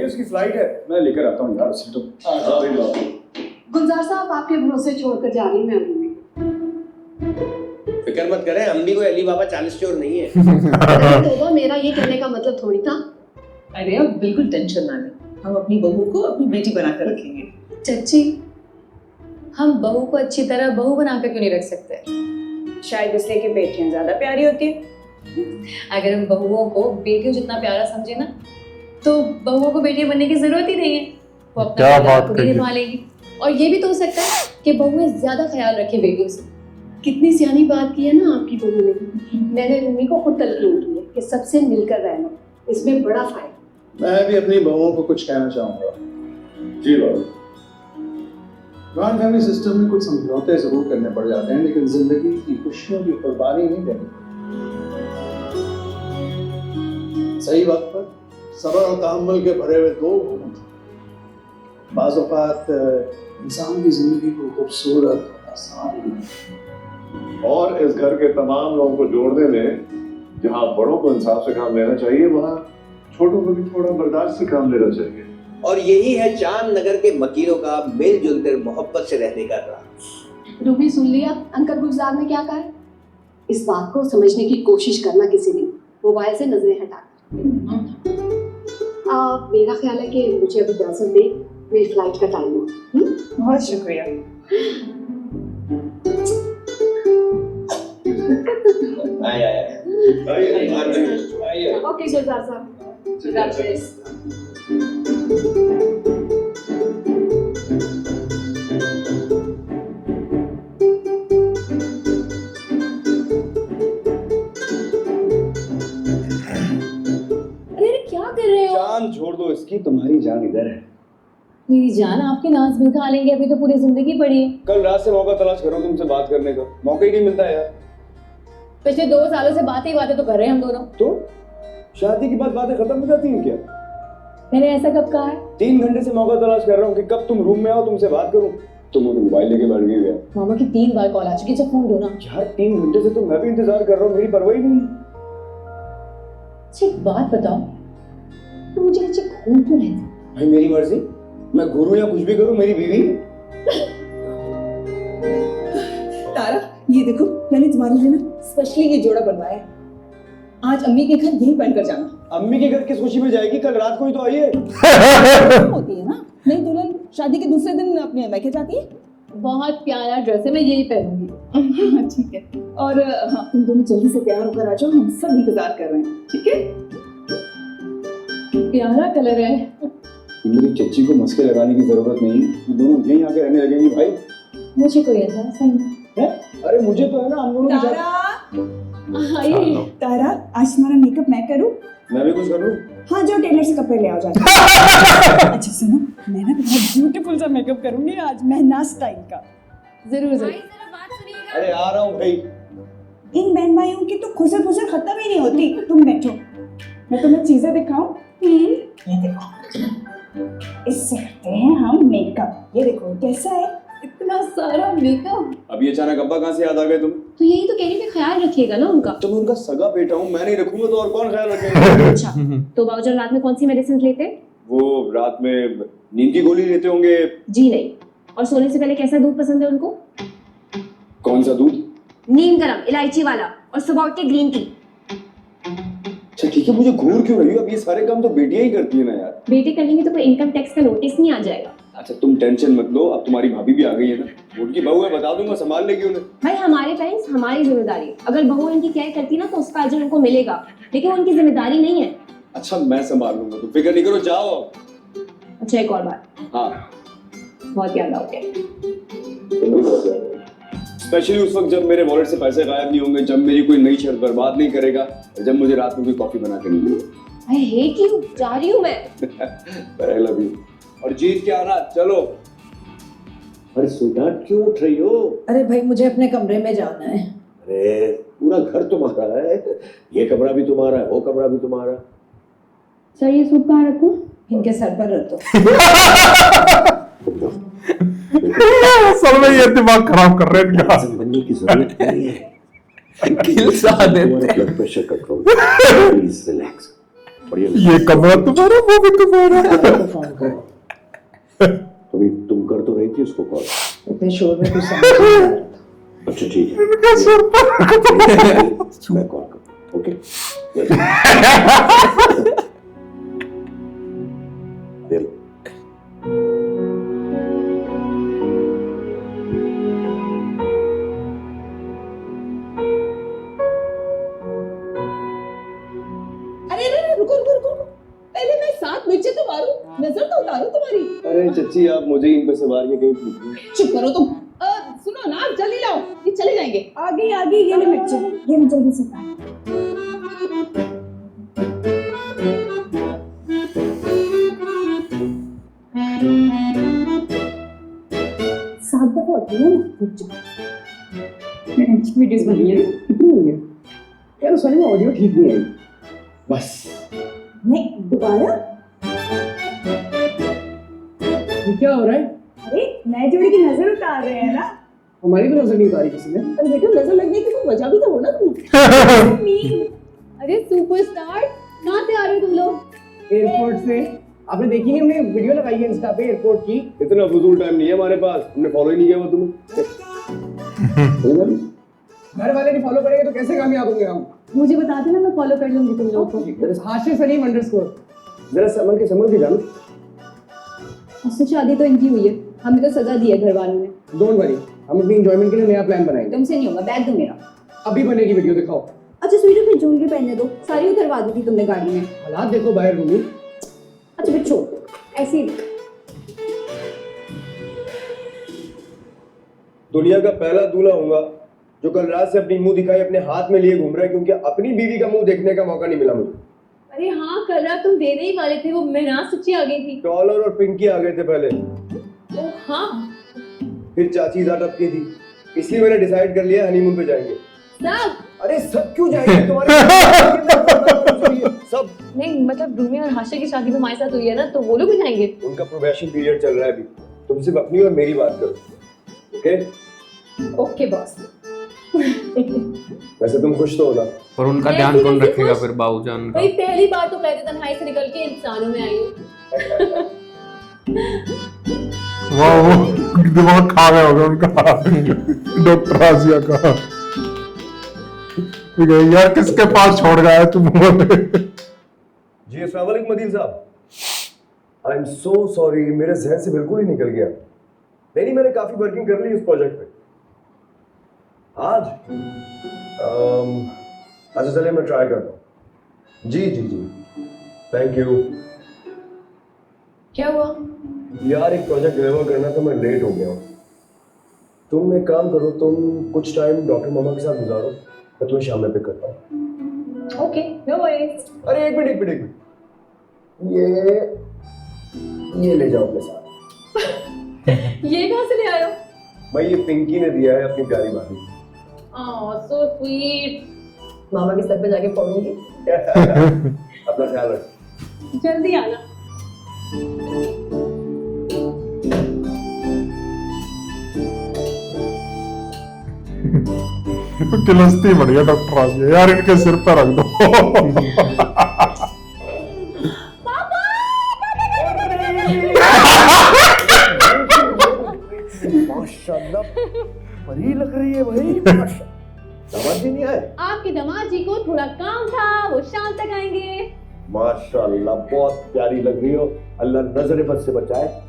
भाई उसकी फ्लाइट है, मैं लेकर आता हूँ यार उसे। तो गुलजार साहब आपके भरोसे छोड़कर जा रही मैं अम्मी। फिक्र मत करें, अम्मी कोई अली बाबा चालीस चोर नहीं है। तोबा, मेरा ये कहने का मतलब थोड़ी था। अरे अब बिल्कुल टेंशन ना लें, हम अपनी बहू को अपनी बेटी बनाकर रखेंगे। चच्ची, हम बहू को अच्छी तरह बहू बनाकर क्यों नहीं रख सकते? शायद इसलिए कि बेटियां ज्यादा प्यारी होती है। अगर हम बहुओं को बेटियों जितना प्यारा समझे ना, तो बहुओं को बेटियां बनने की जरूरत ही नहीं है। वो अपना क्या किरदार बात खुद ही कही। निभा लेगी। और ये भी तो हो सकता है कि बहुएं ज्यादा ख्याल रखें बेटियों से। कितनी सियानी बात की है ना आपकी बहू ने। मैंने रूमी को खुद तलकीन की है कि सबसे मिलकर रहना, इसमें बड़ा फायदा। मैं भी अपनी बहुओं को कुछ कहना चाहूंगा। जी बाबू। जॉइंट फैमिली सिस्टम में कुछ समझौते जरूर करने पड़ जाते हैं, लेकिन जिंदगी की खुशियों की कुर्बानी नहीं देनी। सही वक्त पर सब्र और तहम्मुल के भरे हुए दो घूंट बाज़ औक़ात इंसान की जिंदगी को खूबसूरत और आसान। और इस घर के तमाम लोगों को जोड़ने में जहाँ बड़ों को इंसाफ से काम लेना चाहिए, वहाँ छोटों को भी थोड़ा बर्दाश्त से काम लेना चाहिए। और यही है चांद नगर के मकीनों का मिलजुल कर मोहब्बत से रहने का राज। रूबी, सुन लिया अंकल गुलजार ने क्या कहा है? इस बात को समझने की कोशिश करना किसी दिन, मोबाइल से नजरें हटा। मेरा ख्याल है कि मुझे अभी इजाजत दे, मेरी फ्लाइट का टाइम है। बहुत शुक्रिया। ओके गुलजार साहब, जान छोड़ दो इसकी, तुम्हारी जान इधर है। मेरी जान, आपके नाज में खा लेंगे, अभी तो पूरी जिंदगी पड़ी है। कल रात से मौका तलाश कर रहा हूँ तुमसे बात करने का, मौका ही नहीं मिलता है यार। पिछले 2 सालों से बातें ही बातें तो कर रहे हैं हम दोनों। तो शादी के बाद बातें खत्म हो जाती हैं क्या? मैंने ऐसा कब कहा है? 3 घंटे से मौका तलाश कर रहा हूँ कि कब तुम रूम में आओ, तुमसे बात करूँ। तुम मुझे मोबाइल लेके बैठ गई यार। मामा की 3 बार कॉल आ चुकी है, जब फोन दो ना। यार 3 घंटे से तो मैं भी इंतजार कर रहा हूँ, मेरी परवाह ही नहीं। अच्छा एक बात बताओ, तो मुझे नीचे घूम क्यों रहती? भाई मेरी मर्जी, मैं घूरूं या कुछ भी करूं, मेरी बीवी। तारा, ये देखो मैंने तुम्हारे लिए ना स्पेशली ये जोड़ा बनवाया है। आज अम्मी के घर यहीं पहन कर जाना। अम्मी के घर किस खुशी में जाएगी? कल रात को ही तो आई है। होती है ना, नई दुल्हन शादी के दूसरे दिन अपने मैके जाती है। बहुत प्यारा ड्रेस है, मैं यही पहनूंगी। ठीक है। और हाँ, तुम दोनों जल्दी से तैयार होकर आ जाओ, हम सब इंतजार कर रहे हैं। ठीक है? प्यारा कलर है। मेरी चच्ची को मस्के लगाने की जरूरत नहीं, दोनों यहीं आके रहने लगेंगी भाई। मुझे कोई ऐसा सही नहीं है? अरे मुझे तो है ना, हम दोनों की तारा, तारा, आज तुम्हारा मेकअप मैं करूं? मैं भी कुछ कर लूं? हाँ, जो टेलर से कपड़े ले आओ जाके। अच्छा सुनो, मैं ना बहुत ब्यूटीफुल सा मेकअप करूंगी आज, महनाज स्टाइल का। जरूर जरूर। अरे आ रहा हूँ भाई। इन बहन भाइयों की तो खुसर खुसर खत्म ही नहीं होती। तुम बैठो, मैं तुम्हें चीजें दिखाऊं। ये देखो, इससे करते हैं हम मेकअप। ये देखो कैसा है, इतना सारा मेकअप। अभी अचानक अब्बा कहाँ से याद आ गए तुम? तो यही तो कहने में ख्याल रखिएगा ना उनका। तुम उनका सगा बेटा हूँ, मैं नहीं रखूंगा तो और कौन ख्याल रखेगा? अच्छा, तो बाबूजान रात में कौन सी मेडिसिन लेते? वो रात में नींद की गोली लेते होंगे। जी नहीं। और सोने से पहले कैसा दूध पसंद है उनको? कौन सा दूध? नीम गरम इलायची वाला, और सुबह उठ के ग्रीन टी। अच्छा ठीक है, मुझे घूर क्यों रही हो? अब ये सारे काम तो बेटियां ही करती है ना यार। बेटी करेंगे तो कोई इनकम टैक्स का नोटिस नहीं आ जाएगा। अच्छा तुम टेंशन मत लो, अब तुम्हारी भाभी भी आ गई है ना, उनकी बहू है, बता दूंगा, संभाल लेगी उन्हें। भाई हमारे पेरेंट्स हमारी जिम्मेदारी है, अगर बहू इनकी केयर करती ना तो उसका अजर उनको मिलेगा, लेकिन वो उनकी जिम्मेदारी नहीं है। अच्छा मैं संभाल लूंगा, तुम फिक्र नहीं करो, जाओ। अच्छा एक और बात, हाँ बहुत याद आओगे। स्पेशली उस वक्त जब मेरे वॉलेट से पैसे गायब नहीं होंगे, जब मेरी कोई नई शर्त बर्बाद नहीं करेगा, और जब मुझे रात में कोई कॉफी बना के नहीं देगी। आई हेट यू, जा रही हूँ मैं। I love you। और जीत के आना, चलो। अरे स्वीटहार्ट क्यों उठ रही हो? अरे भाई मुझे अपने कमरे में जाना है। अरे पूरा घर तुम्हारा है, ये कमरा भी तुम्हारा है, वो कमरा भी तुम्हारा। सर ये सूट कहाँ रखूं? इनके सर पर रख दो। असल में ये दिमाग खराब कर रहे हैं इनका। बनने की जरूरत नहीं है। खिलसा देते हैं। Blood pressure control, please relax. बढ़िया ये कमरा तुम्हारा, वो भी तुम्हारा। फोन कर। अभी तुम कर तो रही थी उसको कॉल। इतने शोर में कुछ समझ नहीं आ रहा था। अच्छा ठीक है, इनके सिर पर मैं कॉल कर। ओके दे लो। अरे अरे अरे, रुको रुको रुको रुको। पहले मैं 7 मिर्चे तो मारूं, नजर तो उतारूं तुम्हारी। अरे चच्ची आप मुझे इन पे से मार के कहीं फूक रही चुप करो तुम। सुनो ना, जल्दी लाओ, ये चले जाएंगे। आगे आगे ये ले मिर्चे, ये हम जल्दी से खाएं। सात दफा होती है ना मिर्ची। वीडियोस बनी है कितनी हुई है यार, उस वाले में ऑडियो ठीक नहीं आई। बस नहीं दोबारा। ये क्या हो रहा है? अरे नए जोड़ी की नजर उतार रहे हैं ना। हमारी तो नजर नहीं उतारी किसी ने। अरे बेटा, नजर लगने की कोई वजह भी तो हो ना तुम। अरे सुपरस्टार, कहाँ से आ रहे हो तुम लोग? एयरपोर्ट से। आपने देखी नहीं, हमने वीडियो लगाई है इंस्टा पे एयरपोर्ट की। इतना फजूल टाइम नहीं है हमारे पास, हमने फॉलो ही नहीं किया वो तुम्हें। घर वाले नहीं फॉलो करेंगे तो कैसे कामयाब होंगे हम? मुझे बता देना, मैं फॉलो कर लूंगी तुम लोगों को। हाशिर सलीम अंडरस्कोर। जरा समझ के जानो। उससे शादी तो इनकी हुई है, हमें तो सजा दी है घर वालों ने। डोंट वरी, हम अपनी एंजॉयमेंट के लिए नया प्लान बनाएंगे। तुमसे नहीं होगा, बैग दो मेरा। अभी बनेगी वीडियो, दिखाओ। अच्छा स्वीटू, फिर ज्वेलरी पहनने दो, सारी उतरवा दी थी तुमने गाड़ी में। हालात देखो बाहर रूमी। अच्छा फिर छोड़, ऐसे ही दुनिया का पहला दूल्हा होऊंगा जो कल रात से अपनी मुंह दिखाई अपने हाथ में लिए घूम रहा है, क्योंकि अपनी बीवी का मुंह देखने का मौका नहीं मिला मुझे। अरे हाँ, कल रात तुम देने ही वाले थे, वो मेहराज सच्ची आ गई थी। डॉलर और पिंकी आ गए थे पहले, ओ हाँ, फिर चाची जा टपकी थी, इसलिए मैंने डिसाइड कर लिया हनीमून पे जाएंगे। सब अरे सब क्यों जाएंगे तुम्हारे सब? नहीं, मतलब रूमी और हाशिर की शादी भी हमारे साथ हुई है ना, तो वो लोग भी जाएंगे। उनका प्रोबेशन पीरियड चल रहा है अभी, तुम सिर्फ अपनी और मेरी बात करो, ओके? Okay boss. वैसे तुम खुश तो हो ना? और उनका ध्यान कौन रखेगा फिर बाबूजान का? भाई पहली बार तो कहते तन्हाई से निकल के इंसानों में आई हूँ। वाह, वो दिमाग खा गया होगा उनका डॉक्टर आसिया का। यार किसके पास छोड़ गया है तुम? जी अस्सलाम वालेकुम मदीन साहब, आई एम सो सॉरी, मेरे जहन से बिल्कुल ही निकल गया। नहीं, मैंने काफी वर्किंग कर ली इस प्रोजेक्ट पे आज। अच्छा चलिए मैं ट्राई करता हूँ। जी जी जी, थैंक यू। क्या हुआ? यार एक प्रोजेक्ट डिलीवर करना था, मैं लेट हो गया हूँ। तुम एक काम करो, तुम कुछ टाइम डॉक्टर मामा के साथ गुजारो, मैं तुम्हें शाम में पिक करता हूँ। Okay, no worries. अरे एक मिनट, ये ले जाओ अपने साथ। ये कहाँ से ले आए हो? भाई ये पिंकी ने दिया है, अपनी प्यारी भाभी। ओह सो स्वीट। मामा के सर पे जाके पढ़ूंगी। अपना ख्याल रख। जल्दी आना। किलस्ती बढ़िया डॉक्टर आसिया, यार इनके सिर पर रख दो। माशाल्लाह परी लग रही है भाई। समझ ही नहीं आए। आपके दामाद जी को थोड़ा काम था, वो शाम तक आएंगे। माशाल्लाह बहुत प्यारी लग रही हो, अल्लाह नजर बद से बचाए।